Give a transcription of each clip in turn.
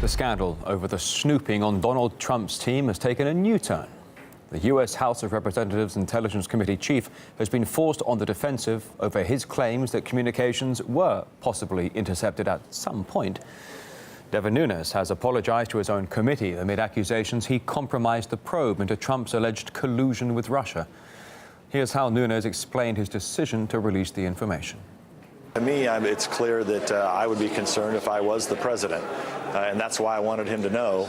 The scandal over the snooping on Donald Trump's team has taken a new turn. The U.S. House of Representatives Intelligence Committee chief has been forced on the defensive over his claims that communications were possibly intercepted at some point. Devin Nunes has apologized to his own committee amid accusations he compromised the probe into Trump's alleged collusion with Russia. Here's how Nunes explained his decision to release the information. To me, it's clear that I would be concerned if I was the president, and that's why I wanted him to know.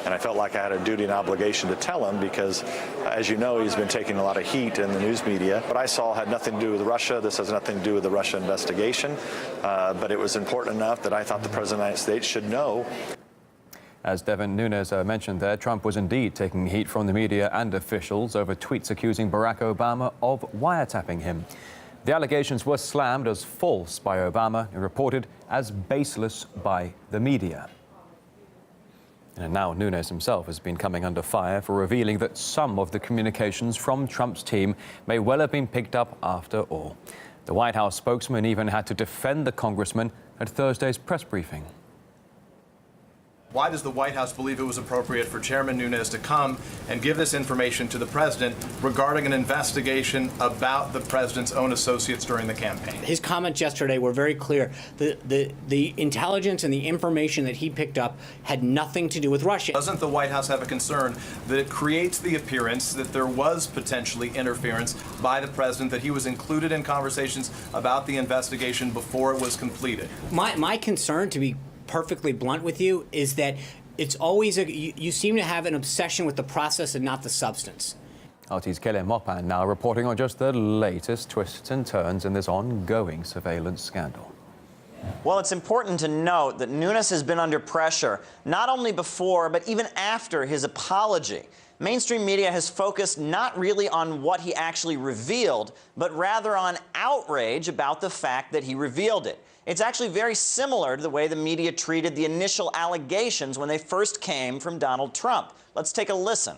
And I felt like I had a duty and obligation to tell him because, as you know, he's been taking a lot of heat in the news media. What I saw had nothing to do with Russia. This has nothing to do with the Russia investigation. But it was important enough that I thought the President of the United States should know. As Devin Nunes mentioned there, Trump was indeed taking heat from the media and officials over tweets accusing Barack Obama of wiretapping him. The allegations were slammed as false by Obama and reported as baseless by the media. And now Nunes himself has been coming under fire for revealing that some of the communications from Trump's team may well have been picked up after all. The White House spokesman even had to defend the congressman at Thursday's press briefing. Why does the White House believe it was appropriate for Chairman Nunes to come and give this information to the president regarding an investigation about the president's own associates during the campaign? His comments yesterday were very clear. The intelligence and the information that he picked up had nothing to do with Russia. Doesn't the White House have a concern that it creates the appearance that there was potentially interference by the president, that he was included in conversations about the investigation before it was completed? My concern, to be perfectly blunt with you, is that it's always you seem to have an obsession with the process and not the substance. RT's Kelly Mopan now reporting on just the latest twists and turns in this ongoing surveillance scandal. Well, it's important to note that Nunes has been under pressure not only before but even after his apology. Mainstream media has focused not really on what he actually revealed, but rather on outrage about the fact that he revealed it. It's actually very similar to the way the media treated the initial allegations when they first came from Donald Trump. Let's take a listen.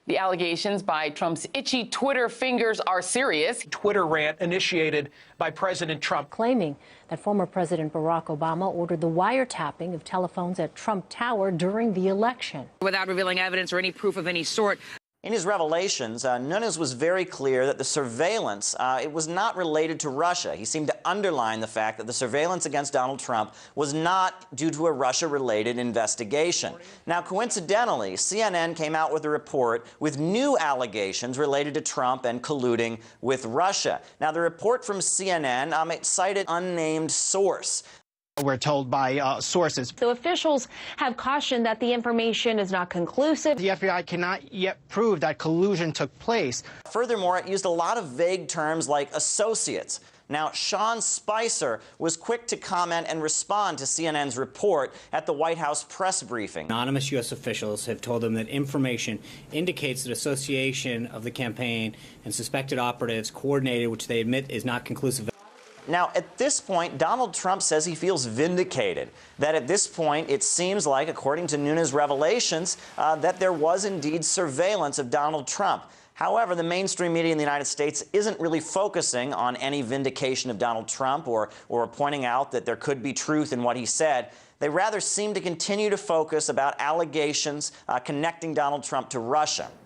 The allegations by Trump's itchy Twitter fingers are serious. Twitter rant initiated by President Trump, claiming that former President Barack Obama ordered the wiretapping of telephones at Trump Tower during the election. Without revealing evidence or any proof of any sort. In his revelations, Nunes was very clear that the surveillance, it was not related to Russia. He seemed to underline the fact that the surveillance against Donald Trump was not due to a Russia-related investigation. Now, coincidentally, CNN came out with a report with new allegations related to Trump and colluding with Russia. Now, the report from CNN, it cited unnamed source. we're told by sources. So officials have cautioned that the information is not conclusive. The FBI cannot yet prove that collusion took place. Furthermore, it used a lot of vague terms like associates. Now, Sean Spicer was quick to comment and respond to CNN's report at the White House press briefing. Anonymous U.S. officials have told them that information indicates that association of the campaign and suspected operatives coordinated, which they admit is not conclusive. Now, at this point, Donald Trump says he feels vindicated, that at this point it seems like, according to Nunes' revelations, that there was indeed surveillance of Donald Trump. However, the mainstream media in the United States isn't really focusing on any vindication of Donald Trump or pointing out that there could be truth in what he said. They rather seem to continue to focus about allegations connecting Donald Trump to Russia.